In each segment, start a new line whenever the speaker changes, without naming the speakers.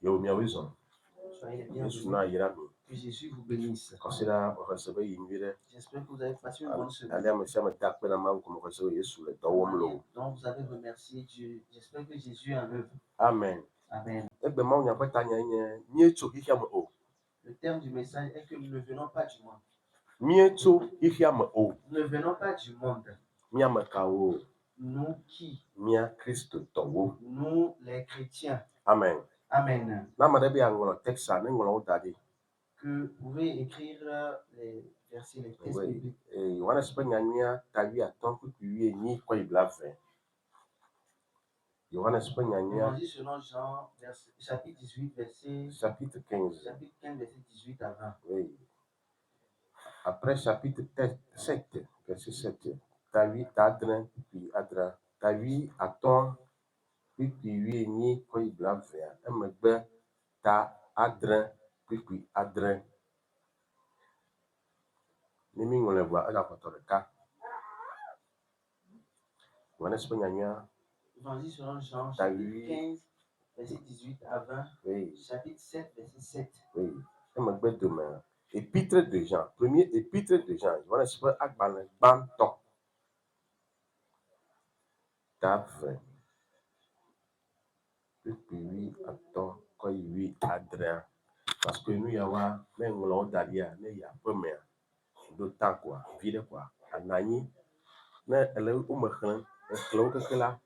Soyez les bienvenus. Que Jésus vous bénisse. J'espère que vous avez passé une bonne semaine. Donc vous avez remercié Dieu. J'espère que Jésus est en œuvre.
Amen.
Amen. Le terme du message est que nous ne venons pas du monde. Nous ne venons pas du monde. Nous qui? Nous les chrétiens.
Amen.
Amen. Que vous pouvez écrire les versets, les textes bibliques. Évangile selon Jean, chapitre 18,
chapitre 15,
verset 18 à 20.
Oui. Après chapitre 7, verset 7. Ta vie t'adresse, puis adresse. Ta vie attend, puis ni quoi il blâme faire. Un me ta adresse, puis adresse. Nimi on le voit, elle a pas de cas. On est
Évangile selon Jean, chapitre 15, verset 18 à 20.
Oui.
Chapitre 7, verset 7.
Oui. Elle me demain. Épître de Jean, premier épître de Jean. Je vais essayer de banton. Tave. Puis attends, quand il adrien. Parce que nous, il y a même l'on d'alia, mais il y a peu mais d'autant quoi, vide quoi. Anani, mais elle est où me craint, elle est que là.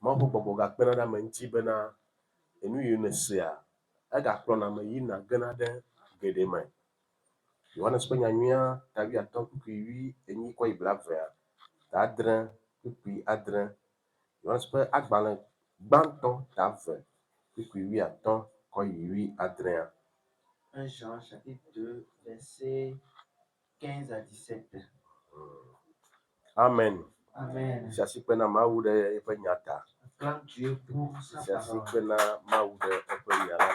Moi, pour boga pena da menti bena, et nous, il ne sait pas. Elle a plana me yina ganade gedemain. Yohana Spagna nuit, ta vie attend que lui, et ni quoi il blave vers. T'adrin, puis adrin. Yohana Spagna akbalan, banton, t'ave. Puis lui attend quand il lui adrin.
1 Jean, chapitre 2, verset 15 à 17.
Amen.
Amen.
Sasi pena maude epenyata.
Acclame Dieu pour sa
Sasi
parole.
pena maude epenyata.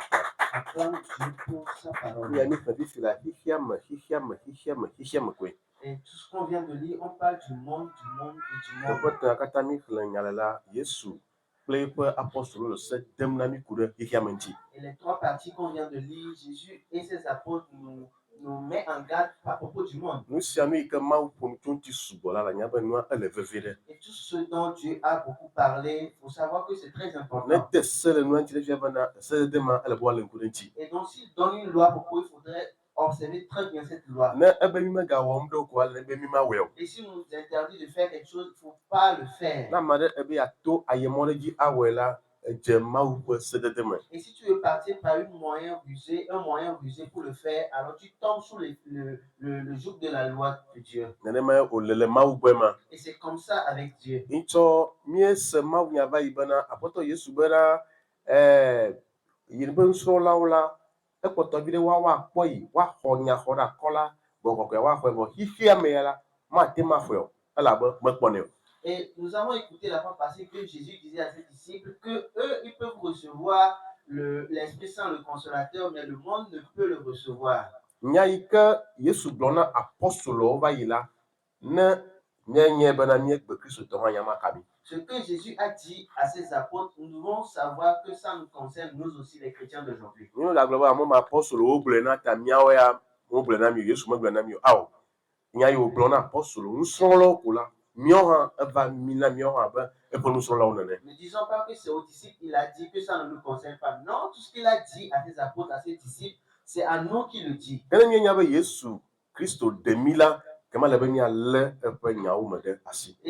Acclame Dieu pour sa parole.
Il y a une petite fille là, hihiam kwe.
Et tout ce qu'on vient de lire, on parle du monde et du monde.
Donc quand katami nyala Yesu, plepe apostole se demnami kude hihiamenti.
Et les trois parties qu'on vient de lire, Jésus et ses apôtres nous met en garde à propos du monde.
Nous sommes que mau pomtunti subola la nyaba noa elevevere.
Et tout ce dont Dieu a beaucoup parlé, il faut savoir que c'est très important.
Nete sele noa ntile fiabana se dema eleboa lenkudenchi.
Et donc s'il donne une loi pour il faudrait observer très bien cette loi. Et si nous interdit de faire quelque chose, il ne faut pas le faire. Et si tu veux partir par un moyen rusé pour le faire, alors tu tombes sous le joug de la loi de Dieu. Et c'est comme ça avec Dieu.
Ekpɔtɔvi ɖe wa kpɔ yi wa xɔ nya xɔ ɖe akɔ la bɔkɔkɔe wa xɔe vɔ xixia me ya la mate ma xɔe o elabe mekpɔnɛ o.
Et nous avons écouté la fois passée que Jésus disait à ses disciples que eux ils peuvent recevoir l'Esprit Saint, le Consolateur, mais le monde ne peut le recevoir.
Nya yi ke Yesu gblɔ na apɔstolowo va yi la ne nye bena miegbe Kristotɔ hã nya ma kabi.
Ce que Jésus a dit à ses apôtres, nous devons savoir que ça nous concerne nous aussi les chrétiens d'aujourd'hui.
Nous la gloire mon apostolo gblɔ na ta miawo ya mo gblɔ na mi Yesu me gblɔ na mi o awo. Nya yi wo gblɔ na apostolo nusrɔ̃lawo ko la miawo hã eva mi na miawo hã be eƒe nusrɔ̃lawo nene.
Ne disons pas que c'est aux disciples il a dit que ça ne nous concerne pas. Non, tout ce qu'il a dit à ses apôtres, à ses disciples, c'est à nous qu'il le dit.
Kene mienya be Yesu Kristo de mi la
et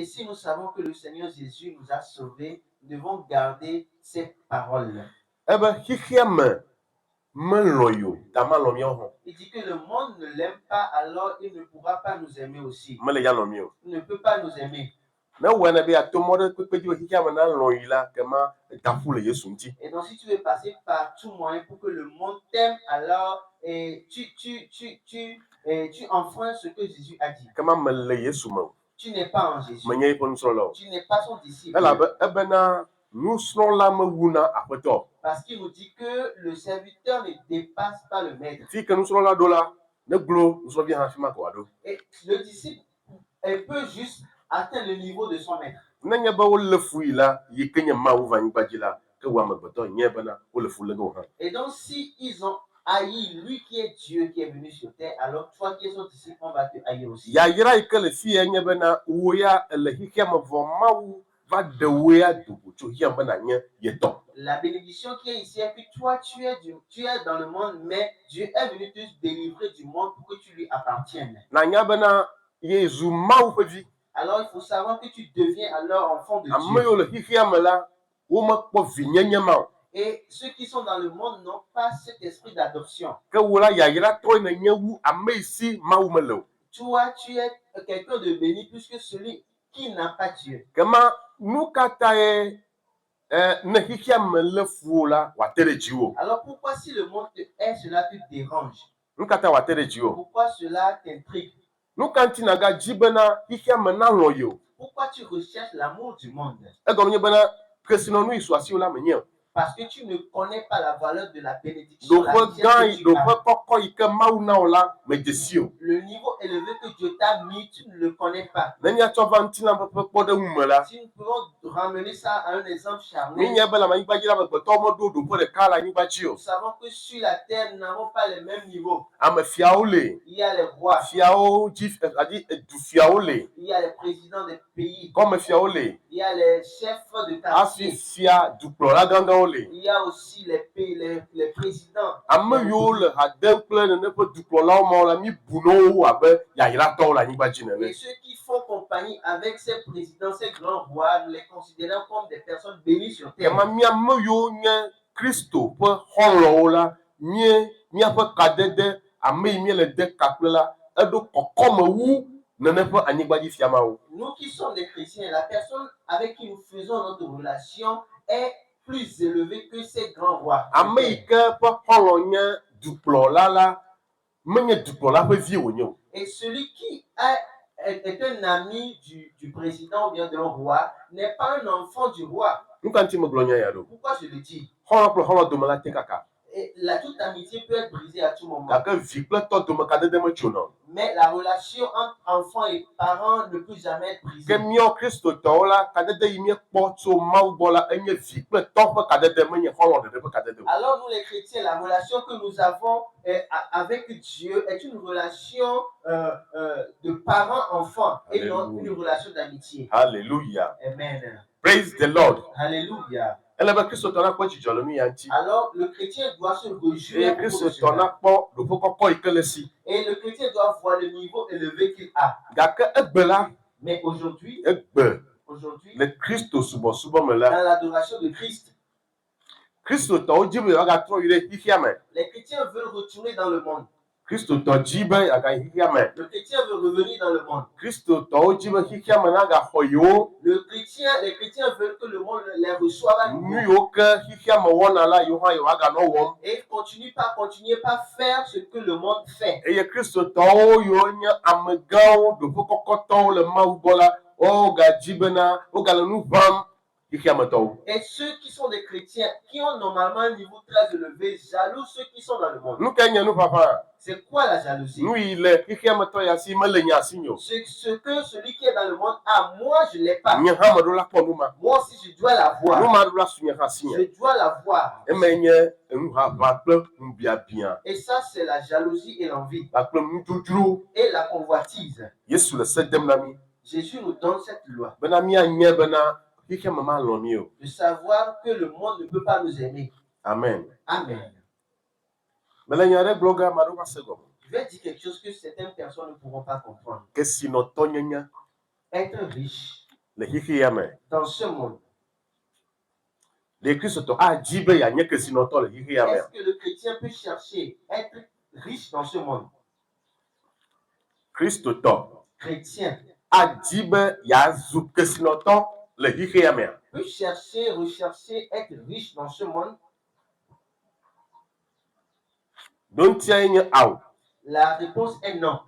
si nous savons que le Seigneur Jésus nous a sauvés, nous devons garder ces paroles.
Il
dit que le monde ne l'aime pas, alors il ne pourra pas nous aimer aussi. Il ne peut pas nous aimer. Et donc si tu veux passer par tout moyen pour que le monde t'aime, alors tu enfreins ce que Jésus a dit. Tu n'es pas en Jésus. Tu n'es pas son disciple. Parce qu'il nous dit que le serviteur ne dépasse pas le maître. Et le disciple peut juste atteindre le niveau de son maître. Et donc, si ils ont haï lui qui est Dieu qui est venu sur terre, alors toi qui es son disciple, on va te haïr aussi. La bénédiction qui est ici est que toi, tu es dans le monde, mais Dieu est venu te délivrer du monde pour que tu lui appartiennes. Alors, il faut savoir que tu deviens alors enfant de Dieu. Et ceux qui sont dans le monde n'ont pas cet esprit d'adoption. Toi, tu es quelqu'un de béni plus que celui qui n'a pas Dieu. Alors pourquoi si le monde est, cela te dérange? Pourquoi cela t'intrigue? Pourquoi tu recherches l'amour du monde? Parce que tu ne connais pas la valeur de la bénédiction. Le niveau élevé que Dieu t'a mis, tu ne le connais pas. Si nous pouvons ramener ça à un exemple charnel, nous savons que sur la terre, nous n'avons pas les mêmes niveaux. Il y a les rois. Il y a les présidents des pays. Il y a les chefs de quartier. Il y a aussi les présidents. Et ceux qui font compagnie avec ces présidents, ces grands rois, nous les considérons comme des personnes bénies sur terre. Nous qui sommes des chrétiens, la personne avec qui nous faisons notre relation est plus élevée que ces grands rois. Et celui qui est un ami du président ou bien d'un roi n'est pas un enfant du roi. Pourquoi je le dis? Et toute amitié peut être brisée à tout moment. Mais la relation entre enfants et parents ne peut jamais être brisée. Alors nous les chrétiens, la relation que nous avons avec Dieu est une relation de parents-enfants et non une relation d'amitié.
Alléluia.
Amen.
Praise the Lord.
Alléluia. Alors le chrétien doit se réjouir. Et le chrétien doit voir le niveau élevé qu'il a. Mais aujourd'hui, dans l'adoration de Christ, les chrétiens veulent retourner dans le monde. Le chrétien veut revenir dans le monde. Les chrétiens veulent que le monde les reçoive à nouveau. Et continuez pas faire ce que le monde fait. Et ceux qui sont des chrétiens, qui ont normalement un niveau très élevé, jaloux ceux qui sont dans le monde. C'est quoi la jalousie? Ce que celui qui est dans le monde a, moi je ne l'ai pas. Moi aussi je dois l'avoir. Je dois l'avoir. Et ça c'est la jalousie et l'envie. Et la convoitise. Jésus nous donne cette loi. De savoir que le monde ne peut pas nous aimer.
Amen.
Amen. Je vais dire quelque chose que certaines personnes ne pourront pas comprendre. Être riche dans ce monde. Est-ce que le chrétien peut chercher être riche dans ce monde? Chrétien peut rechercher être riche dans ce monde. La réponse est non.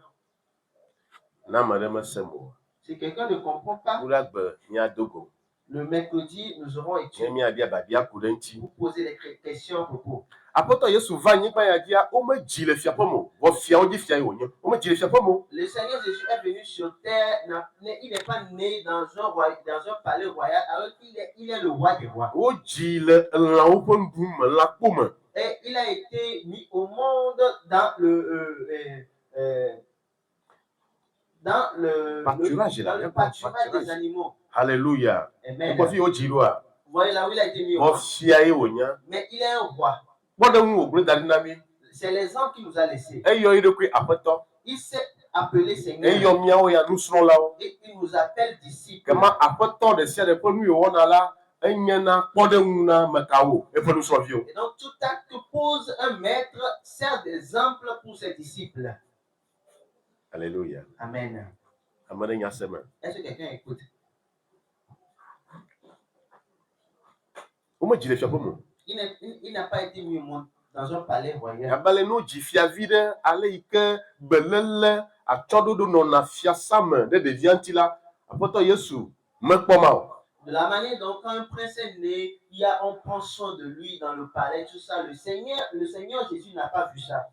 Si quelqu'un ne comprend pas, Le mercredi, nous aurons
nye
étude
miabia babia ku ɖe ŋuti.
pour poser des questions à propos.
Aƒetɔ Yesu va anyigba ya dzia, womedzi le fiaƒe me o. Vɔ fiawo dzi fia ye wònye. Womedzi le fiaƒe me o.
Le Seigneur Jésus est venu sur terre, il n'est pas né dans un palais royal, alors qu'il est le roi des rois.
Wodzi le elãwo ƒe ŋkume, lãkpo me.
Et il a été mis au monde dans le
pâturage
des animaux.
Alléluia.
Amen.
Wokpɔ fi wodzi ɖoa,
Vous voyez là où il a été mis au
vɔ
monde.
fia ye wònye.
Mais il est un roi.
Kpɔɖeŋu wògblẽ da ɖi na mi.
C'est l'exemple qu'il nous a laissé.
Eyɔ ye ɖokui aƒetɔ.
Il s'est appelé Seigneur.
Eyɔ miawo ya nusrɔ̃lawo.
Et il nous appelle disciples.
Kema aƒetɔ ɖe sia ɖe ƒe nu yiwo wɔna la, enye na kpɔɖeŋu na mekawo, eƒe nusrɔ̃viwo.
Et donc tout acte que pose un maître sert d'exemple pour ses disciples.
Alléluia.
Amen.
Ame ɖe nya se me.
Est-ce que quelqu'un écoute?
Womedzi le fiaƒe me o.
Il n'a pas été mis au monde dans un palais royal.
Abe le no dzi fiavi ɖe ale yi ke beléle atsyɔ̃ɖoɖo nɔna fiasa me ɖe ɖevia ŋuti la, aƒetɔ Yesu mekpɔma o.
De la manière dont quand un prince est né, on prend soin de lui dans le palais, tout ça. Le Seigneur Jésus n'a pas vu ça.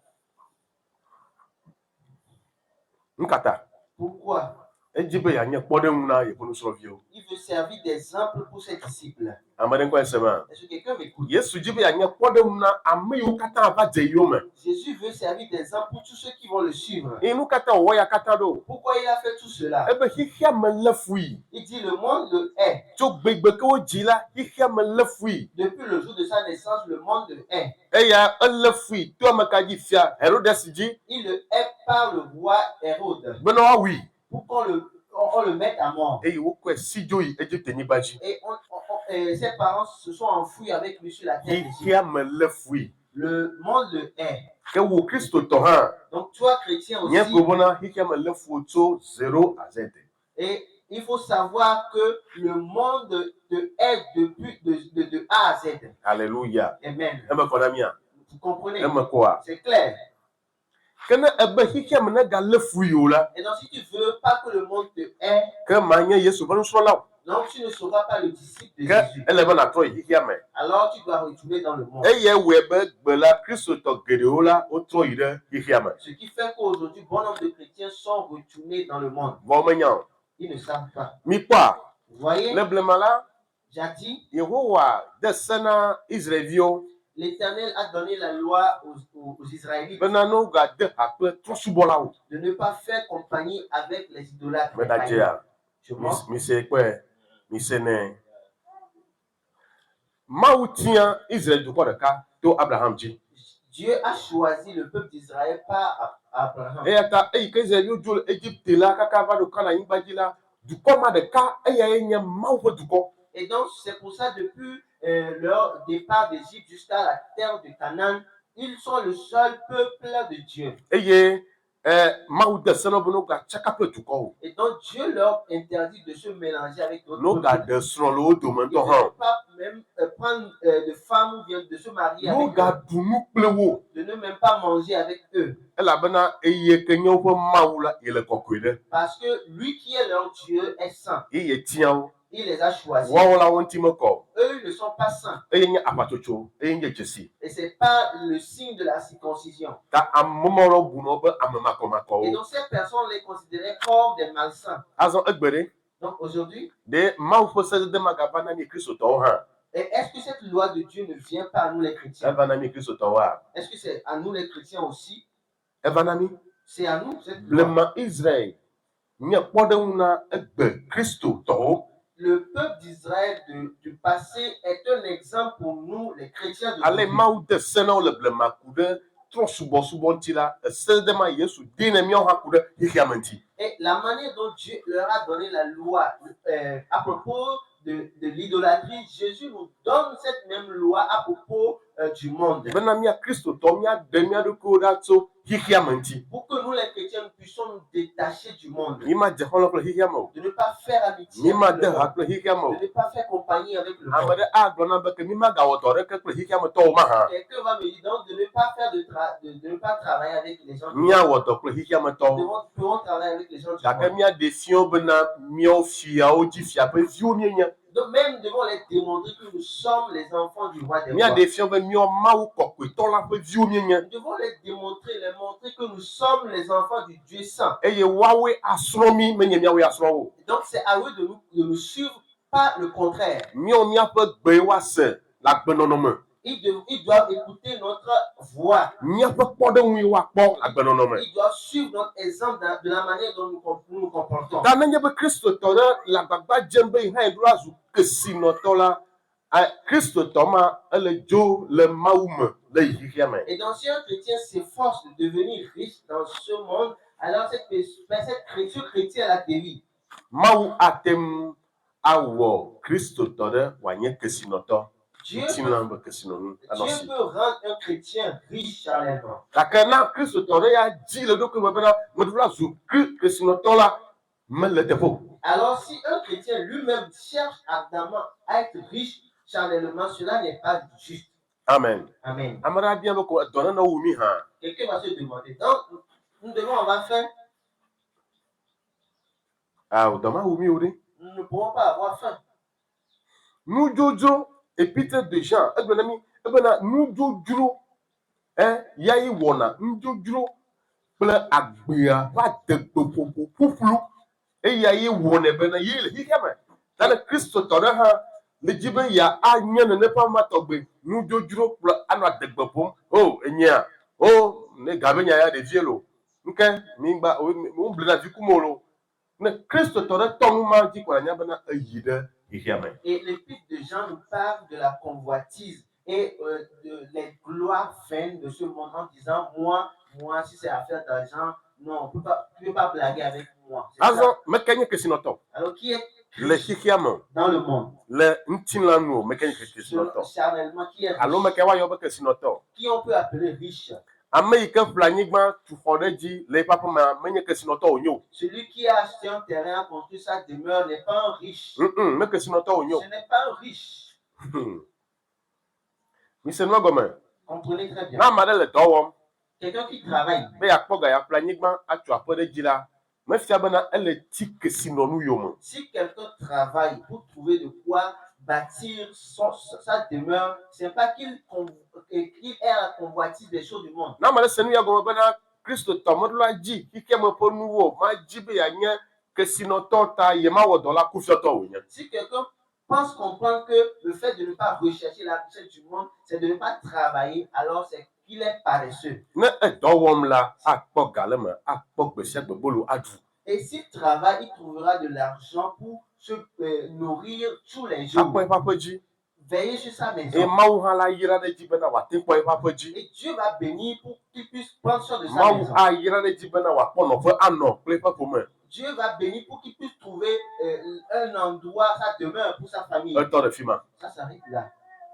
Nkata.
Pourquoi?
Edzi be yeanye kpɔɖeŋu na yeƒe nusrɔ̃viwo.
Il veut servir d'exemple pour ses disciples.
Ame ɖe ŋkɔe sema.
Est-ce que quelqu'un m'écoute?
Yesu dzi be yeanye kpɔɖeŋu na ame yiwo katã va dze yewo me.
Jésus veut servir d'exemple pour tous ceux qui vont le suivre.
Enu katã wòwɔ ya katã ɖo.
Pourquoi il a fait tout cela?
Ebe xixia me lé fui.
Il dit le monde le hait.
Tso gbegbe ke wodzi la, xixia me lé fui.
Depuis le jour de sa naissance, le monde le hait.
Eya elé fui to ame ka dzi fia Hérodès dzi.
Il le hait par le roi Hérode.
Bena woawui.
Pour qu'on le mette à mort.
Eye wokɔe si dzo yi Égyptenyigba dzi.
Et ses parents se sont enfouis avec lui sur la terre.
Xixia me lé fui.
Le monde le hait.
Ke wo Kristotɔ hã.
Donc toi chrétien aussi.
Nye gobona xixia me lé fui tso 0 à Z.
Et il faut savoir que le monde te hait depuis de A à Z.
Alléluia.
Amen.
Eme kɔ na mia.
Vous comprenez?
Eme kɔa.
C'est clair.
Ke ne ebe xixia me ne galé fui o la.
Et donc si tu veux pas que le monde te hait,
ke manye Yesu ƒe nusrɔ̃la o.
donc tu ne seras pas le disciple de
Ke
Jésus.
ele be natrɔ yi xixia me.
Alors tu dois retourner dans le monde.
Eye wɔe be gbe la Kristotɔ geɖewo la wotrɔ yi ɖe xixia me.
Ce qui fait qu'aujourd'hui, bon nombre de chrétiens sont retournés dans le monde.
Vɔ menya o.
Ils ne savent pas.
Mikpɔa.
Vous voyez?
Le blema la.
J'ai dit.
Yehowa de se na Israelviwo.
L'Éternel a donné la loi aux Israélites
Bena no gade ha kple trɔ̃subɔlawo.
de ne pas faire compagnie avec les idolâtres.
Medadzea. Mise kpe. Mise ne. Mawu tia Israel dukɔ ɖeka to Abraham dzi.
Dieu a choisi le peuple d'Israël par Abraham.
Eya ta eyi ke Israelviwo dzo le Égypte la kaka va ɖo Kana anyigba dzi la, dukɔ ma ɖeka eyae nye Mawu ƒe dukɔ.
Et donc c'est pour ça depuis leur départ d'Égypte jusqu'à la terre de Canaan, ils sont le seul peuple de Dieu.
Eye Mawu de se na be no gatsaka ƒe dukɔwo.
Et donc Dieu leur interdit de se mélanger avec d'autres
No
peuples.
gaɖe srɔ̃ le wo dome
Ils
ŋutɔ
ne
hã.
peuvent pas même prendre de femmes ou bien de se marier
No
avec eux,
gaɖu nu kple wo.
de ne même pas manger avec eux.
Elabena eye ke nye woƒe Mawu la yele kɔkɔe ɖe.
Parce que lui qui est leur Dieu est saint.
Eye tia wo.
Il les a choisis.
Woawo la wo ŋuti mekɔ.
Eux, ils ne sont pas saints.
Eye nye aƒatsotso. Eye nye dzesi.
Et ce n'est pas le signe de la circoncision.
Ta amemawo bu no be ame
Et
makɔmakɔwo.
donc ces personnes les considéraient comme des malsains.
Azɔ egbe ɖe.
Donc aujourd'hui,
Ɖe Mawu ƒe sedede magava na mi Kristotɔwo hã.
et est-ce que cette loi de Dieu ne vient pas à nous les chrétiens?
Eva na mi Kristotɔwoa.
Est-ce que c'est à nous les chrétiens aussi?
Eva na mi.
C'est à nous cette loi.
Blema Israel nye kpɔɖeŋu na egbe Kristotɔwo.
Le peuple d'Israël du passé est un exemple pour nous, les chrétiens de
Ale
aujourd'hui.
Mawu de se na wo le blema ku ɖe trɔ̃subɔsubɔ ŋuti la, esedede ma Yesu de ne míawo hã ku ɖe xixia me ŋuti.
Et la manière dont Dieu leur a donné la loi à propos de l'idolâtrie, Jésus nous donne cette même loi à propos du monde.
Bena mía Kristotɔ míaɖe mía ɖokuiwo ɖa tso xixia me ŋuti.
Pour que nous, les chrétiens, nous puissions nous détacher du monde.
Mímadze xɔlɔ̃ kple xixia me o.
De ne pas faire amitié avec
Mímade
le
ha
monde.
kple xixia me o.
De ne pas faire compagnie avec le
Ame
monde.
ɖe agblɔ na be ke mímagawɔ dɔ ɖeke kple xixia me tɔwo mahã.
Quelqu'un va me dire donc de ne pas faire de ne pas travailler avec les gens du monde.
Míawɔ dɔ kple xixia me tɔwo.
Nous pouvons travailler avec les gens du
Gake
monde.
míaɖe fiawo bena míawo fiawo dzi fia ƒe viwo míenye.
Donc même nous devons les démontrer que nous sommes les enfants du roi des
Mia
rois.
de fia be mio mawu kɔkɔetɔ la ƒe viwo mienye.
Nous devons les montrer que nous sommes les enfants du Dieu saint.
Eye woawoe asrɔ̃ mi menye miawoe asrɔ̃ wo.
Donc c'est à eux de nous suivre, pas le contraire.
Míawo míaƒe gbe woase le agbenɔnɔ me.
Ils doivent écouter notre voix.
Míaƒe kpɔɖeŋui woakpɔ le agbenɔnɔ me.
Ils doivent suivre notre exemple de la manière dont nous nous comportons.
Ta nenye be kristotɔ ɖe le agbagba dzem be hã ɖo azu kesinɔtɔ la, kristotɔ ma ele dzo le Mawu me le xixia me.
Et donc si un chrétien s'efforce de devenir riche dans ce monde, alors ce chrétien a péri.
Mawu ate ŋu awɔ kristotɔ ɖe wòanye kesinɔtɔ.
Dieu
Ŋutilã be kesinɔnu anɔ
peut
si.
rendre un chrétien riche charnellement.
Gake na kristotɔ ɖe ya dzi le eɖokui me bena meɖo azu kesinɔtɔ la mele teƒe o.
Alors si un chrétien lui-même cherche ardemment à être riche charnellement, cela n'est pas juste.
Amen.
Amen.
Ame ɖe abia be ko dɔnene wu mi hã.
Quelqu'un va se demander. Donc, nous devons avoir faim.
Dɔ ma wu mi o ɖe.
Nous ne pourrons pas avoir faim.
Nudzodzro epite de Jean egblɔ na mi ebena nudzodzro yayi wɔna nudzodzro kple agbea ƒe adegbeƒoƒo ƒuƒlu eyayi wɔnɛ bena ye le xixia me. Ta ne kristotɔ ɖe hã le dzi be ya anye nene ƒe amatɔgbe nudzodzro kple anɔ adegbe ƒom. O enyia ne gabe nya ya ɖevie lo nke mi gba wo bli na vi kum o lo. Ne kristotɔ ɖe tɔ nu ma dzi ko anya bena eyi ɖe xixia me.
Et l'épître de Jean nous parle de la convoitise et de les gloires vaines de ce monde en disant moi, si c'est affaire d'argent, non, tu ne peux pas blaguer avec moi.
Azɔ meke nye kesinɔtɔ.
Alors qui est
Le xixia me
dans le monde?
le ŋutilã nu meke nye kesinɔtɔ.
Charnellement, qui est
Alo
riche?
meke woayɔ be kesinɔtɔ.
Qui on peut appeler riche?
Ame yi ke ƒle anyigba tu xɔ ɖe dzi le eƒe aƒemea menye kesinɔtɔ wònye o.
Celui qui a acheté un terrain, a construit sa demeure, n'est pas un riche.
Me kesinɔtɔ wònye o.
Ce n'est pas un riche.
Mise nua gɔme.
Comprenez très bien.
Na ame aɖe le dɔ wɔm
Quelqu'un qui travaille,
be yeakpɔ ga yeaƒle anyigba atu aƒe ɖe dzi la, mefia bena ele ti kesinɔnu yome.
si quelqu'un travaille pour trouver de quoi bâtir sa demeure, ce n'est pas qu'il ait la convoitise des choses du monde.
Na ame aɖe se nu ya gɔme bena kristotɔ meɖo la dzi xixia me ƒe nuwo ma dzi be yeanye kesinɔtɔ ta yemawɔ dɔ la kufiɔtɔ wònye.
Si quelqu'un pense comprendre que le fait de ne pas rechercher la richesse du monde, c'est de ne pas travailler, alors c'est qu'il est paresseux.
Ne edɔ wɔm la, akpɔ ga le me, akpɔ gbe sia gbe bolo aɖu.
Et s'il travaille, il trouvera de l'argent pour se nourrir tous les jours.
Akpɔ eƒe aƒe dzi.
Veiller sur sa
Eye
maison.
Mawu hã la yra ɖe dzi bena wòate kpɔ eƒe aƒe dzi.
Et Dieu va bénir pour qu'il puisse prendre soin de sa
Mawu
maison.
ayra ɖe dzi bena wòakpɔ nɔƒe anɔ kple eƒe ƒome.
Dieu va bénir pour qu'il puisse trouver un endroit, sa demeure pour sa famille.
Etɔ ɖe fi ma.
Ça s'arrête là.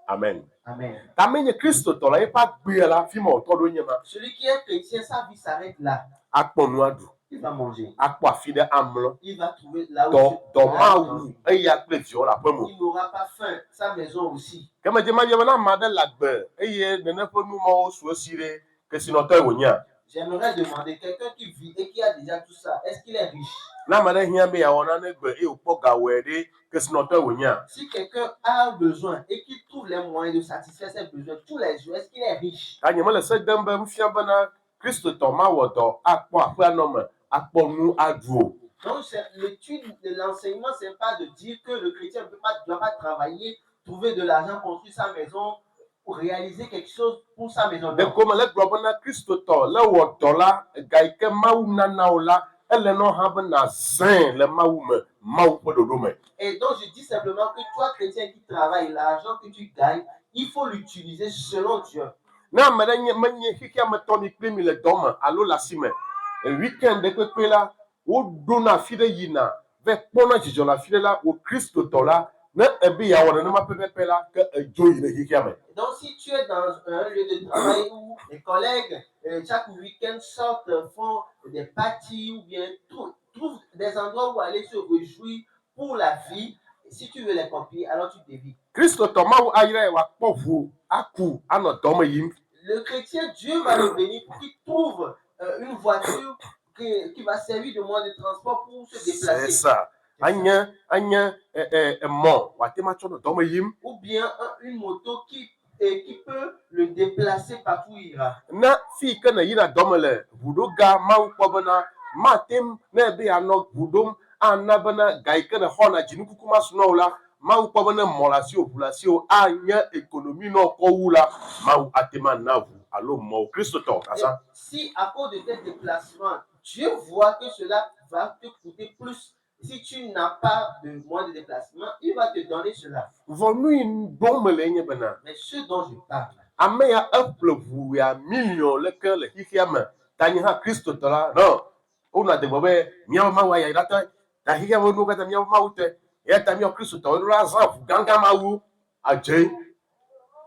Amen.
Amen.
Ta menye kristotɔ la eƒe agbea la fi ma wòtɔ ɖo nye ma.
Celui qui est chrétien, sa vie s'arrête là.
Akpɔ nu aɖu.
Il va manger.
Akpɔ afi ɖe amlɔ.
Il va trouver là où
Dɔ mawu eya kple viwo le aƒe me.
il n'aura pas faim. Sa maison aussi.
Ke medze ma bia be na ame aɖe le agbe eye nene ƒe nu mawo su esi ɖe kesinɔtɔe wònyea.
J'aimerais demander quelqu'un qui vit et qui a déjà tout ça, est-ce qu'il est riche?
Na ame ɖe hiã be yeawɔ nane gbe eye wòkpɔ gawɔe ɖe kesinɔtɔe wònyea.
Si quelqu'un a un besoin et qu'il trouve les moyens de satisfaire ses besoins tous les jours, est-ce qu'il est riche?
Ta nye mele se dem be nufia bena kristotɔ ma wɔ dɔ akpɔ aƒea nɔ me akpɔ nu aɖu o.
Donc, l'étude de l'enseignement, ce n'est pas de dire que le chrétien ne doit pas travailler, trouver de l'argent, construire sa maison, pour réaliser quelque chose pour sa maison.
Ɖeko mele gblɔ bena kristotɔ le wɔ dɔ la ga yi ke Mawu nana wo la ele nɔ hã bena zẽ le Mawu me, Mawu ƒe ɖoɖo me.
Et donc, je dis simplement que toi, chrétien qui travaille, l'argent que tu gagnes, il faut l'utiliser selon Dieu.
Ne ame ɖe menye xixia me tɔ mi kple mi le dɔ me alo le asi me, weekend ɖe kpekpe la, woɖona afi ɖe yina ve kpɔna dzidzɔ le afi ɖe la, wo kristotɔ la, ne ebe yeawɔ nenema pɛpɛpɛ la, ke edzo yi le xixia me.
Donc, si tu es dans un lieu de travail où les collègues, chaque week-end, sortent, font des parties ou bien trouvent des endroits où aller se réjouir pour la vie, si tu veux les copier, alors tu dévis.
Kristotɔ Mawu ayra ye wòakpɔ ʋu aku anɔ dɔ me yim.
Le chrétien, Dieu va le bénir pour qu'il trouve une voiture qui va servir de moyen de transport pour se déplacer.
C'est ça. anya mo wa te ma cho no do yim
Ou bien une moto qui peut le déplacer partout où il ira.
na fi ke na yina do le budo ga ma ko bana ma tem na be ano budom ana bana ga ke na hona jinu kukuma suno la ma ko bana molasi population anya économie no ko wula ma atema na vous allo mo Christo to asa.
Si à cause de tes déplacements, Dieu voit que cela va te coûter plus. Si tu n'as pas de moyens de déplacement, il va te donner cela. Mais ce dont je parle,
Ameya eplevu ya million le ke le hihiame tani ha Christo tola no una de bobe miawa mawa ya irata ta hihiame no kata miawa maute ya ta miawa Christo to la za ganga mawu aje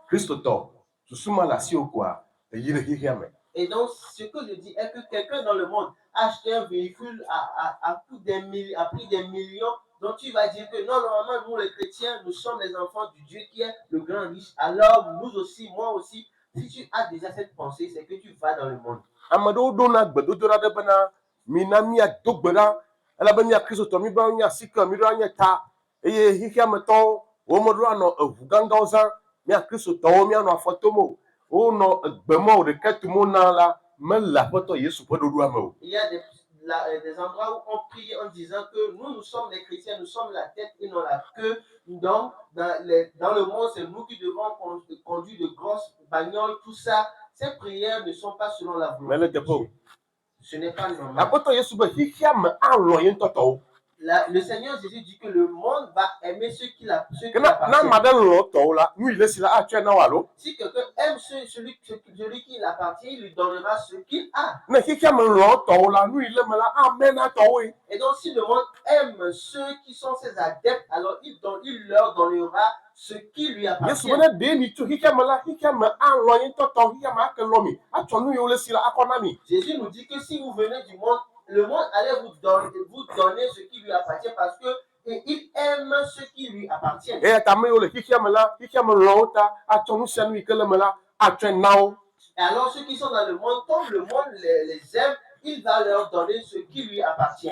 Christo to susuma la si okwa e yire hihiame.
Et donc, ce que je dis est que quelqu'un dans le monde a acheté un véhicule à plus des millions, donc tu vas dire que non, normalement, nous les chrétiens, nous sommes les enfants du Dieu qui est le grand riche. Alors, nous aussi, moi aussi, si tu as déjà cette pensée, c'est que tu vas dans le monde.
Amado dona gbedodora de bana minamia dogbera ala bania Christo to mi ba nya sika mi ra nya ta eye hihiame to o mo do no evu ganga oza mi Christo to mi ano afotomo o no gbemo de ketumo na la me la foto Yesu pododu amo.
Il y a des endroits où on prie en disant que nous sommes les chrétiens, nous sommes la tête et non la queue. Donc, dans le monde, c'est nous qui devons conduire de grosses bagnoles, tout ça. Ces prières ne sont pas selon la volonté de Dieu. Ce n'est pas normal. Le Seigneur Jésus dit que le monde va aimer ceux qui l'appartiennent. Si quelqu'un aime celui qui l'appartient, il lui donnera ce qu'il a. Et donc, si le monde aime ceux qui sont ses adeptes, alors il leur donnera ce qui lui appartient. Jésus nous dit que si vous venez du monde, le monde allait vous donner ce qui lui appartient parce que il aime ce qui lui appartient. Et alors ceux qui sont dans le monde, comme le monde les aime, il va leur donner ce qui lui appartient.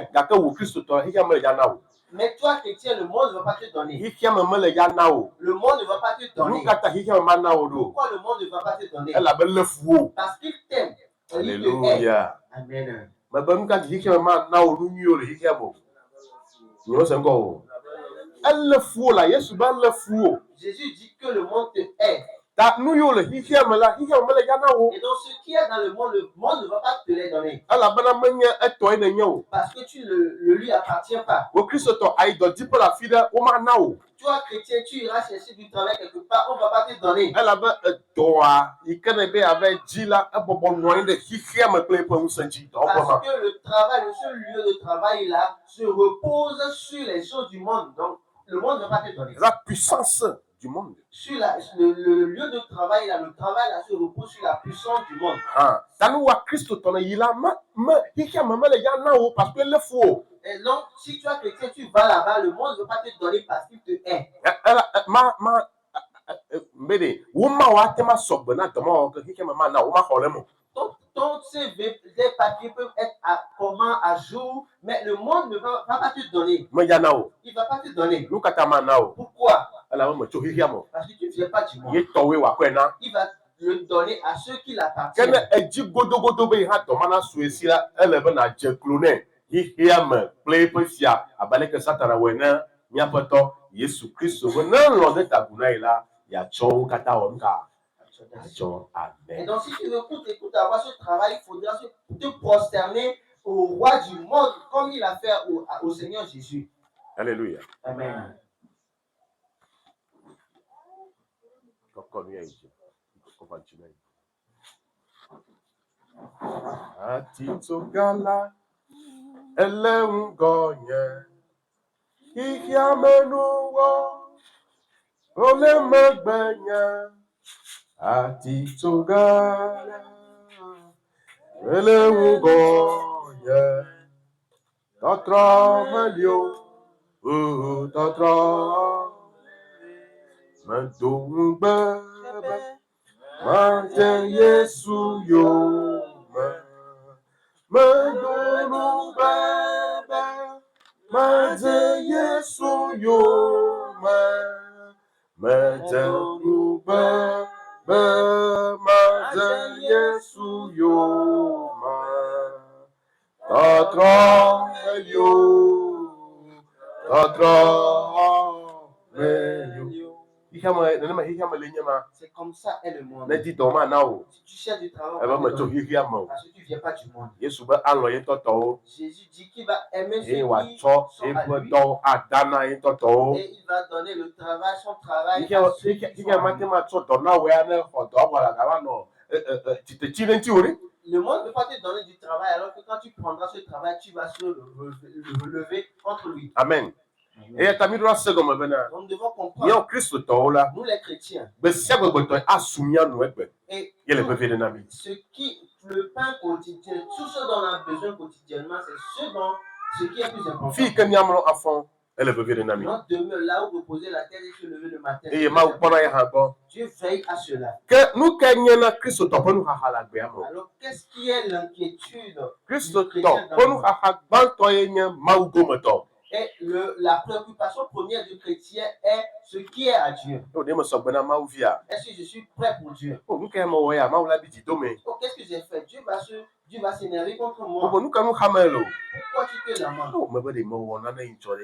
Mais toi, chrétien, le monde ne va pas te donner. Le monde ne va pas te donner. Pourquoi le monde ne va pas te donner? Parce qu'il t'aime.
Alléluia.
Amen. Jésus dit que le monde te hait. Et donc ce qui est dans le monde ne va pas te les donner. Parce que tu ne lui appartiens pas. Toi, chrétien, tu iras chercher du travail quelque part, on ne va pas te donner. Parce que le travail, le seul lieu de travail là, se repose sur les choses du monde. Donc, le monde ne va pas te donner.
La puissance du monde.
Sur le lieu de travail là, le travail là se repose sur la puissance du monde. Et donc, si tu es chrétien, tu vas là-bas, le monde ne veut pas te donner parce qu'il te hait. Donc, ces papiers peuvent être à jour, mais le monde ne va pas te donner. Il ne va pas te donner. Pourquoi? Parce que tu ne viens pas du monde. Il va le donner à ceux qui l'appartiennent. Et donc, si tu veux avoir ce travail, il faudra te prosterner au roi du monde, comme il a fait au Seigneur Jésus.
Alléluia.
Amen.
Atitogala eleungonye ihiamenuwo olemegbenye atitogala eleungonye totromelio totro mentungbebe mante Yesu yo Mandunu baba, maze yoma Mejalu Maja Yesu yoma Tatra
C'est comme ça est le monde.
Ne dit doma na o.
Si tu cherches du travail,
E ba me to hihi ama o.
parce que tu ne viens pas du monde.
Yesu ba alo ye toto o.
Jésus dit qu'il va aimer ceux
E wa
qui
cho
sont
e
à
bo
lui
do adana ye toto o.
et il va donner le travail, son travail à ceux qui sont
Hike
à
ma
lui.
ke ma cho do na we ana ho do ba la ga ba no. Tite chile nti ori.
Le monde ne peut pas te donner du travail alors que quand tu prendras ce travail, tu vas se relever contre lui.
Amen.
Amen.
E ta mi do se go me bena.
Donc nous devons
Ye
comprendre,
o Kristo to la.
nous les chrétiens,
Be sia go to asumia no egbe.
et
Ye le be vede na mi.
ce qui, le pain quotidien, tout ce dont on a besoin quotidiennement, c'est ce qui est plus important.
Fi ke nyamro afon ele be vede na mi.
Notre demeure là où reposer la tête et se lever le matin.
E ma ukpona ye ha go.
Dieu veille à cela.
Ke nu ke nyena Kristo to ponu ha hala gbe amo.
Alors, qu'est-ce qui est l'inquiétude
Kristo
du
to
chrétien dans le
ponu
monde?
ha gban to ye nya ma ugo meto.
Et la préoccupation première du chrétien est ce qui est à Dieu.
O de me so gbe na ma uvia.
Est-ce que je suis prêt pour Dieu?
O nu ke mo we ya ma ula bi ti do me.
Oh, qu'est-ce que j'ai fait? Dieu va s'énerver contre
O
moi.
bo nu ka nu ha me lo.
Pourquoi tu te lamentes?
O me be de mo wona na inchore.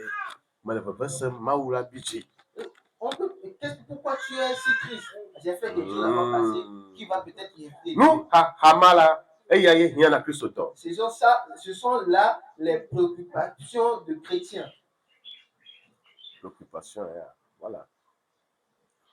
Me le be se ma ula bi ti.
Pourquoi tu es si triste? J'ai fait quelque chose avant passé qui va peut-être irriter.
Nu ha mala e ya ye hia na Kristo to.
Ce sont là les préoccupations de chrétiens.
L'occupation ya. Voilà.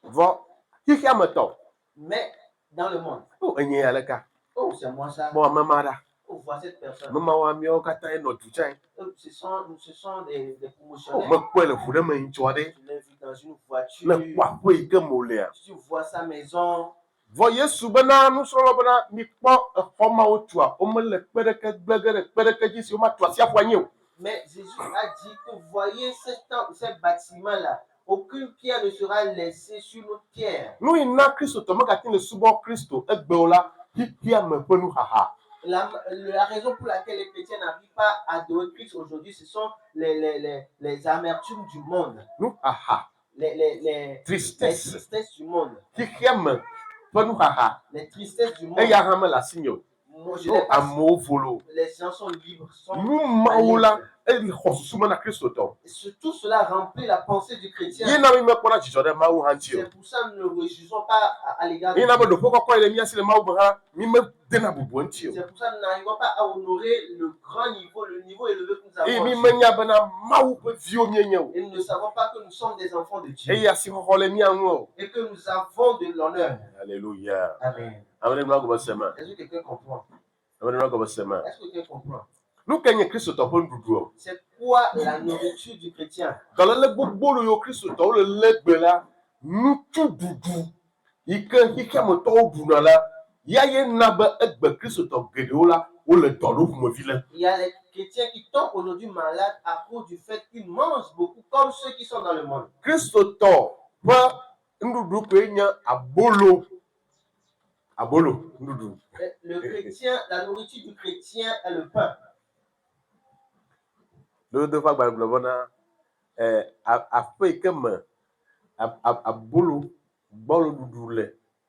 Vo ki hia me to.
Mais dans le monde,
O enye aleka.
oh, c'est moi ça.
Bo mamara.
Oh, vois cette personne.
Mama wa mi o kata e no tu chan.
Ce sont des
O
promotionnaires.
me ko le fu de me inchore.
Tu l'as vu dans une voiture.
Me kwa po ike mo le a.
Tu vois sa maison.
Vo Yesu bena nu so lo bena mi po ho ma otu a o me le pereke gbegere ji si o ma tu asia fo anyi o.
Mais Jésus a dit que voyez ces bâtiments-là. Aucune pierre ne sera laissée sur notre pierre.
Nu ina Kristo to me ka tin le subo Kristo egbe o la hi me pe nu haha.
La raison pour laquelle les chrétiens n'arrivent pas à adorer Christ aujourd'hui, ce sont les amertumes du monde,
Nu aha.
les
Tristesse.
tristesses du monde,
Hi me pe nu haha.
les tristesses du monde.
E ya ha me la sinyo.
Moi, je
O
n'ai pas.
amo volo.
Les gens sont libres.
Nu maula e li khosusu na Kristo to.
Tout cela remplit la pensée du chrétien.
Ye na mi me ko na jijore ma u hanti o.
C'est pour ça que nous ne nous réjouissons pas à l'égard de
Ye na be
Dieu.
do ko ko ile mi asile ma u ba mi me de na bubu hanti o.
C'est pour ça que nous n'arrivons pas à honorer le grand niveau, le niveau élevé que nous
E
avons.
mi
en
me
Dieu.
nya bena ma u pe vi o mi enye o.
Et nous ne savons pas que nous sommes des enfants de Dieu
E ya si ho le mi anu o.
et que nous avons de l'honneur.
Alléluia.
Amen.
Amene no go sema.
Est-ce que quelqu'un comprend?
Amene no go sema.
Est-ce que quelqu'un comprend?
Nu kenye Kristo to pon dudu o.
C'est quoi la nourriture du chrétien?
Dans le gbogbo lo yo Kristo to le legbe la nu tu dudu. Ike mo to du na la. Ya ye na be egbe Kristo to gede o la o le do lo mo vi le.
Il y a les chrétiens qui tombent aujourd'hui malades à cause du fait qu'ils mangent beaucoup comme ceux qui sont dans le monde.
Kristo to pa ndudu ko enya abolo. Abolo ndudu.
Le chrétien, la nourriture du chrétien est le pain.
Le de fa gba globona afe ke me abolo gbolo dudu le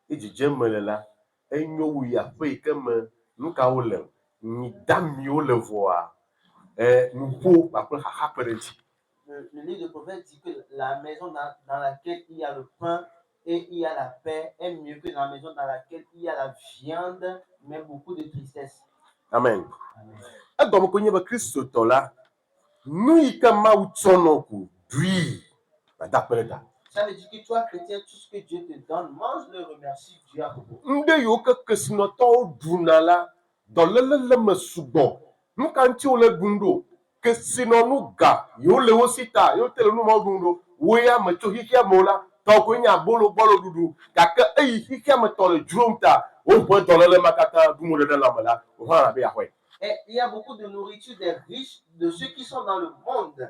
ejije me le la enyo wu ya fe ke me nu ka wo le ni dami o le voa nu po ba pe ha parenti.
Le livre de Prophète dit que la maison dans laquelle il y a le pain et il y a la paix est mieux que la maison dans laquelle il y a la viande, mais beaucoup de tristesse.
Amen. Ado mo ko nye ba Kristo to la nu ika ma utsono ku dui ba da peleta.
Ça veut dire que toi, chrétien, tout ce que Dieu te donne, mange-le, remercie Dieu à propos.
Nde yo ke kesino to duna la do le me subo nu kan ti o le dundo kesino nu ga yo le osita yo tele nu mo dundo wo ya me to hikia mola to ko nya bolo dudu ka ke hikia me to le drumta o po do le makata du mo le la mala o ha be ya hwe.
Et il y a beaucoup de nourriture des riches, de ceux qui sont dans le monde.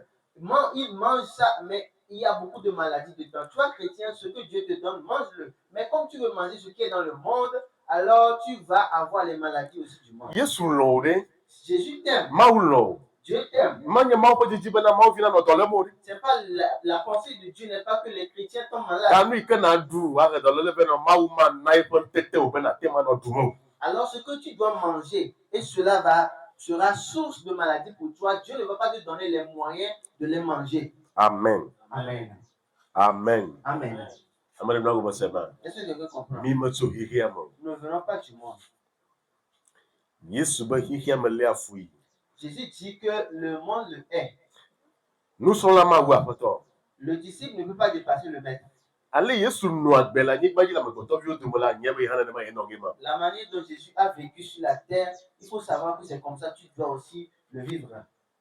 Ils mangent ça, mais il y a beaucoup de maladies dedans. Toi, chrétien, ce que Dieu te donne, mange-le. Mais comme tu veux manger ce qui est dans le monde, alors tu vas avoir les maladies aussi du monde.
Yesu lo de
Jésus t'aime.
ma lo
Dieu t'aime.
Manye mawu ƒe dzidzi bena mawu vina nɔ dɔ lém o ɖi.
C'est pas la pensée de Dieu n'est pas que les chrétiens tombent malades.
Anu yi ke nàɖu ahe dɔléle bena mawu mana eƒe tetewo bena te manɔ ɖum o.
Alors ce que tu dois manger et cela sera source de maladie pour toi, Dieu ne va pas te donner les moyens de les manger.
Amen.
Amen.
Amen.
Amen.
Ame ɖe gbe se ma.
Est-ce que tu veux comprendre?
Mi metso xixia me o.
Nous ne venons pas du monde.
Yesu be xixia me léa fui.
Jésus dit que le monde le hait.
Nusrɔ̃la mawu aƒetɔ.
Le disciple ne peut pas dépasser le maître.
Ale Yesu nɔ agbe le anyigba dzi le amegbetɔviwo dome la nye be hã nenema ye nɔ ge ma.
La manière dont Jésus a vécu sur la terre, il faut savoir que c'est comme ça que tu dois aussi le vivre.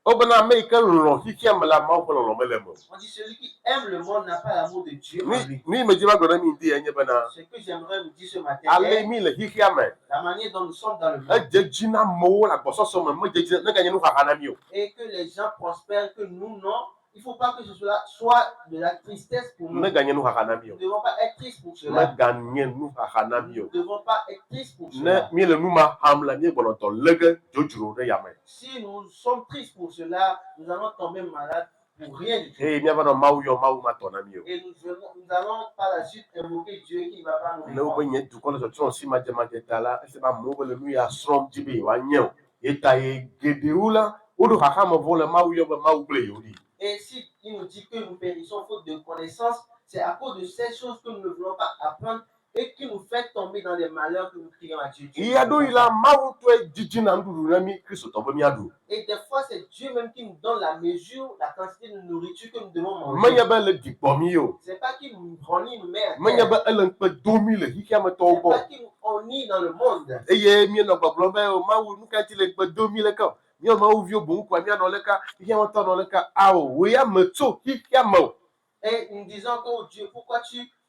O bena ame yi ke lɔ̃ xixia me la mawu ƒe lɔlɔ̃ mele me o.
On dit celui qui aime le monde n'a pas l'amour de Dieu en lui.
Nu yi medzi va gblɔ ɖe mi ŋdi nye bena
Ce que j'aimerais vous dire ce matin
ale
est
mi le xixia me
la manière dont nous sommes dans le monde
edze dzi na amewo le agbɔsɔsɔ me medze dzi neganye nuxaxa na mi o.
et que les gens prospèrent, que nous non. Il ne faut pas que ce soit de la tristesse pour nous.
Neganye nuxaxa na mi
Nous
o.
ne devons pas être tristes pour cela.
Meganye nuxaxa na mi
Nous
o.
ne devons pas être tristes pour
Ne
cela.
mi le nu ma xam la mi gbɔnɔtɔ lege dzodzro ɖe yame.
Si nous sommes tristes pour cela, nous allons tomber malades pour rien du tout.
Eye miava nɔ mawu yɔ mawu ma tɔ na mi o.
Et nous allons par la suite invoquer Dieu qui ne va pas nous
Le wobe
répondre.
nye dukɔ le tsɔtsrɔ̃ si madzemadze ta la ese be amewo be le nu ya srɔ̃m dzi be yewoanye o. Eta ye geɖewo la woɖo xaxa me vɔ le mawu yɔ be mawu gble yewo ɖi.
Et si il nous dit que nous périssons faute de connaissance, c'est à cause de ces choses que nous ne voulons pas apprendre et qui nous fait tomber dans les malheurs que nous crions à Dieu.
Ya ɖo yi la mawu tɔe dzidzi na nuɖuɖu na mi kristotɔ be miaɖu.
Et des fois, c'est Dieu même qui nous donne la mesure, la quantité de nourriture que nous devons manger.
Menye be le digbɔ mi o.
C'est pas qu'il nous renie, nous met à
Menye
terre.
be ele ŋukpe do mi le xixia me tɔwo
C'est pas
gbɔ.
qu'il nous renie dans le monde.
Eye mienɔ gbɔgblɔ be o mawu nu ka ŋuti le ŋukpe do mi le ke o. Míawo mawu viwo boŋ koa mianɔ le ka xixia me tɔ nɔ le ka ao wo ya me tso xixia me o.
Et nous disons que oh Dieu, pourquoi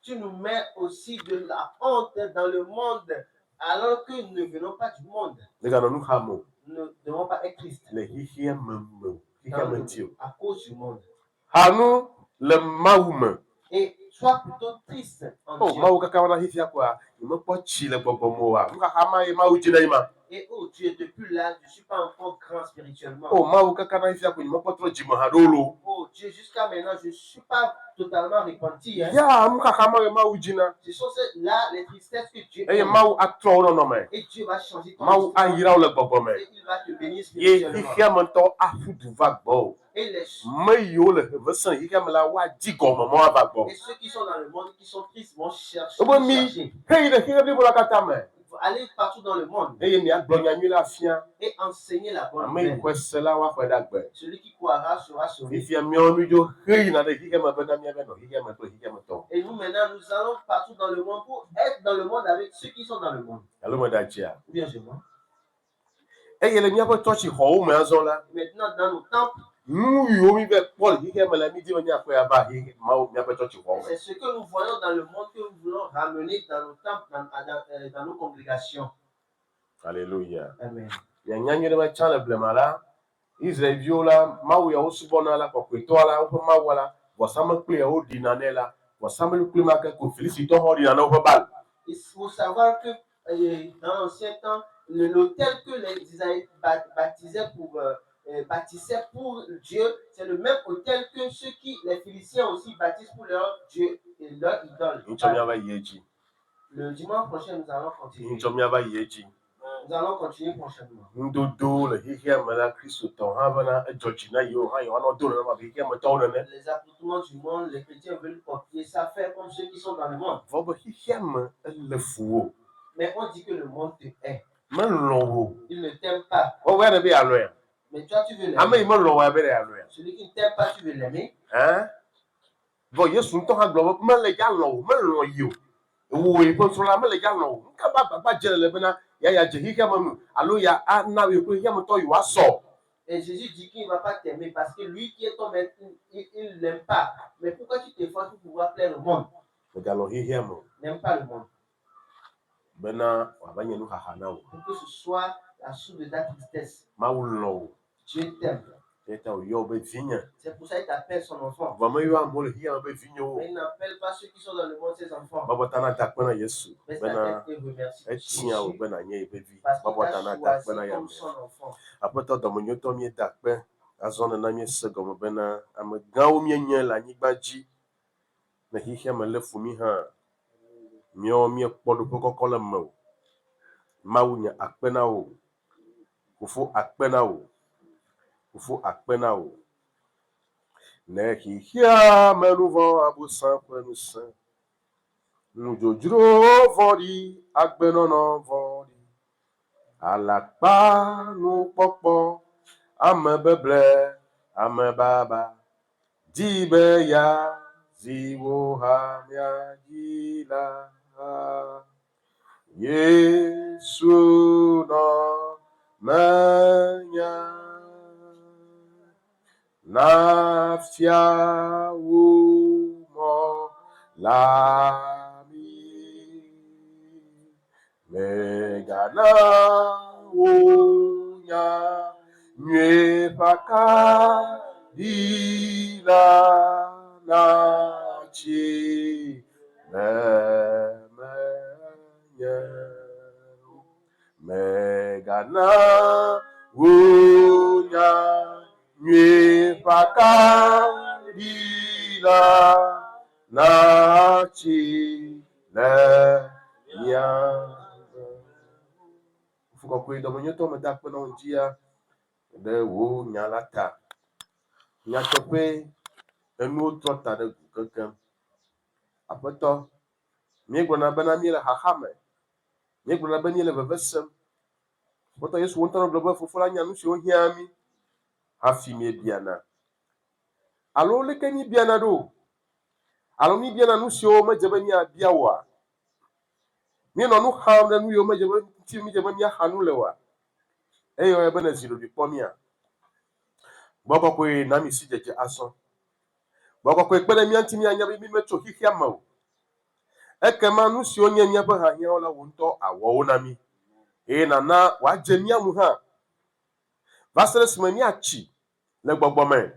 tu nous mets aussi de la honte dans le monde alors que nous ne venons pas du monde.
Meganɔ nu xam o.
Nous ne devons pas être tristes
Le xixia me o. Xixia me ŋuti o.
à cause du monde.
Hanu le mawu me.
Et sois plutôt triste en
O
Dieu.
mawu kaka va xixia koa mekpɔ tsi le gbɔgbɔ me oa. Nuxaxa ma ye mawu dzi na yi ma.
Et oh Dieu, depuis là, je ne suis pas encore grand spirituellement.
O mawu kaka na xixia ko mekpɔ trɔ dzime ha ɖo lo.
Oh Dieu, jusqu'à maintenant, je ne suis pas totalement repenti. Hein.
Ya nuxaxa ma ye mawu dzi na.
Ce sont là les tristesses que Dieu
Eye
aime.
mawu atrɔ wo nɔnɔme.
Et Dieu va changer ton
Mawu
histoire.
ayra wo le gbɔgbɔ me.
Et il va te bénir
Ye
spirituellement.
xixia me tɔ aƒu du va gbɔ o.
Et les
Me yiwo le vesẽ xixia me la woadi gɔme mɔ ava gbɔ.
Et ceux qui sont dans le monde, qui sont tristes, vont chercher.
Ebe mi
chercher.
heyi le xixia blibo la katã me.
Il faut aller partout dans le monde
Eye miagblɔ nyanyui la fia.
et enseigner la bonne
Ame yi
nouvelle.
koe se la woaxɔe ɖe agbe.
Celui qui croira sera sauvé.
Fifia miawo mi dzo heyina ɖe xixia me bena miava nɔ xixia me kple xixia me tɔ.
Et nous, maintenant, nous allons partout dans le monde pour être dans le monde avec ceux qui sont dans le monde.
Alo me ɖe atsia.
Ou bien chez moi.
Eye le miaƒe tsɔtsixɔwo me azɔ la.
Maintenant, dans nos temples,
Nu yiwo mi va kpɔ le xixia me la mi di be miakɔe ava mawu miaƒe tsɔtsixɔwo me.
c'est ce que nous voyons dans le monde que nous voulons ramener dans nos temples, dans nos congrégations.
Alléluia.
Amen.
Mianya nyuie ɖe be tsã le blema la, Israelviwo la, mawu ya wosubɔna la, kɔkɔetɔa la, woƒe mawu la, vɔsamlekpui ya woɖina nɛ la, vɔsamlekpui ma ke ko Filistitɔwo hã ɖina ne woƒe Baal.
Il faut savoir que dans l'ancien temps, l'autel que les Israélites bâtissaient pour Dieu, c'est le même autel que ceux qui, les Philistins aussi, bâtissent pour leur Dieu et leur idole.
Ŋutsɔ miava yi edzi.
Le dimanche prochain, nous allons continuer.
Ŋutsɔ miava yi edzi.
Nous allons continuer prochainement.
Nudodo le xixia me la kristotɔ hã bena edzɔ dzi na yiwo hã yewoanɔ do nenema abe xixia me tɔwo nene.
Les accoutrements du monde, les chrétiens veulent copier ça, faire comme ceux qui sont dans le monde.
Vɔ be xixia me ele fu wo.
Mais on dit que le monde te hait.
Melɔ wo.
Il ne t'aime pas.
Wɔwɔe ne be yealɔe ya.
Mais toi, tu veux
Ame yi
l'aimer.
melɔ wo ya be yealɔe ya.
Celui qui ne t'aime pas, tu veux l'aimer.
Hã? Vɔ Yesu ŋutɔ hã gblɔ be mele ya lɔ wo, melɔ yi o. Wo yi ƒe nusrɔ̃la mele ya lɔ wo. Nu ka ba gbagba dze le bena ya dze xixia me nu alo ya ana wo ƒe xixia me tɔ yewoa sɔ.
Et Jésus dit qu'il ne va pas t'aimer parce que lui qui est ton maître, il ne l'aime pas. Mais pourquoi tu t'efforces pour pouvoir plaire au monde?
Megalɔ xixia me o.
N'aime pas le monde.
Bena wòava nye nuxaxa na wo.
Pour que ce soit la source de ta tristesse.
Mawu lɔ wo.
Dieu t'aime.
Eta wòyɔ wo be vinye.
C'est pour ça qu'il t'appelle son enfant.
Vɔ me yɔ amewo le xixia me be vinyewo.
Mais il n'appelle pas ceux qui sont dans le monde ses enfants.
Babɔ ta na da akpe na Yesu
Baisse ta
bena
tête et remercie
etia wo
Jésus
bena nye yeƒe vi.
parce qu'il
Babɔ ta na
t'a
da akpe
choisi
na
comme
yame.
son enfant.
Aƒetɔ dɔmenyotɔ míeda akpe azɔ nena míese gɔme bena amegãwo míenye le anyigba dzi le xixia me lé fu mí hã míawo míekpɔ ɖoƒe kɔkɔ le me o. Mawu nye akpe na wo, fofo akpe na wo, fofo akpe na wo. Ne xixia me nu vɔ̃ abosam ƒe ŋusẽ, nudzodzro vɔ̃ɖi, agbenɔnɔ vɔ̃ɖi, alakpa nukpɔkpɔ, ame beble, ame baba, di be ya zi wo ha mia dzi la. Yesu nɔ menya na fia wo mɔ la mi, megana wo nya nyuie paka di la na tsi le menye, megana wo nya nyuie paka di la na tsi le mia. Fukɔkoe dɔmenyotɔ meda akpe na wo ŋutia ɖe wo nya la ta. Nyateƒe enuwo trɔ ta ɖe gu kekeŋ. Aƒetɔ, míegblɔna bena míele xaxa me, míegblɔna be míele veve sem. Aƒetɔ Yesu ŋutɔ gblɔ be fofo la nya nu siwo hiã mí hafi míebiana. Alo leke míebiana ɖo? Alo míebiana nu siwo medze be míabia oa? Míenɔ nu xam ɖe nu yiwo medze be míaxa nu le oa? Eyɔe be ne zi ɖoɖoe kpɔ mía. Gbɔgbɔ kɔkɔe na mi si dzedze azɔ. Gbɔgbɔ kɔkɔe kpe ɖe mía ŋuti míanya be mí metso xixia me o. Ekema nu siwo nye míaƒe hiahiãwo la wò ŋutɔ àwɔwo na mí. Eye nàna wòadze mía ŋu hã. Va se ɖe esime míatsi le gbɔgbɔ me.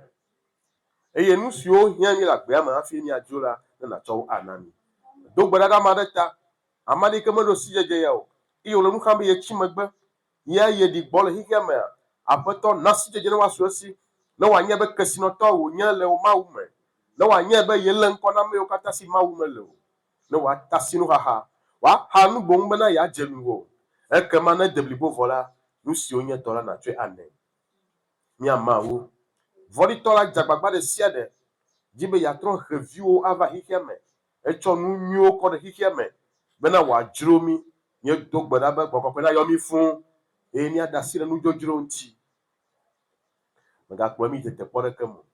Eye nu siwo hiã mí le agbea me hafi míadzo la, ne nàtsɔ wo ana mí. Do gbe ɖa ɖe ame aɖe ta. Ame aɖe yi ke meɖo si dzedze ya o. Eye wòle nu xam be yetsi megbe. Ya yeɖi gbɔ le xixia mea. Aƒetɔ na si dzedze ne woasu esi. Ne wòanye be kesinɔtɔ wònye le wo Mawu me. Ne wòanye be yele ŋkɔ na ame yiwo katã si Mawu mele o. Ne wòatasi nuxaxa. Wòaxa nu boŋ bena yeadze nuwò. Ekema ne de blibo vɔ la, nu siwo nye tɔ la nàtsɔe anɛ. Míamawo. Vɔ̃ɖitɔ la dze agbagba ɖe sia ɖe dzi be yeatrɔ he viwo ava xixia me. Etsɔ nu nyuiwo kɔ ɖe xixia me bena wòadzro mí. Míedo gbe ɖa be gbɔgbɔ kɔkɔe nayɔ mí fũu. Eye míaɖe asi ɖe nudzodzro ŋuti. Megakplɔ mí yi teteƒe ɖeke me o.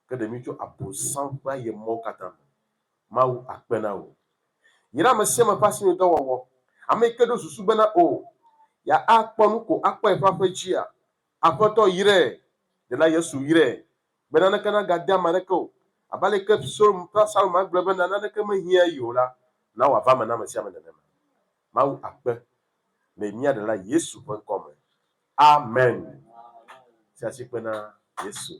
Ke ɖe mí tso abosam ƒe ayemɔwo katã me. Mawu akpe na wò. Yi ɖe ame sia ame ƒe asinudɔwɔwɔ. Ame yi ke ɖo susu bena o, ya akpɔ nu ko akpɔ eƒe aƒe dzia, Aƒetɔ yrae, ɖela Yesu yrae. Be naneke nagade ame aɖeke o. Abe ale ke Salomon gblɔ bena naneke mehiã yi o la, na wòava me na ame sia ame nenema. Mawu akpe le mía ɖela Yesu ƒe ŋkɔ me. Amen. Si asi kpe na Yesu.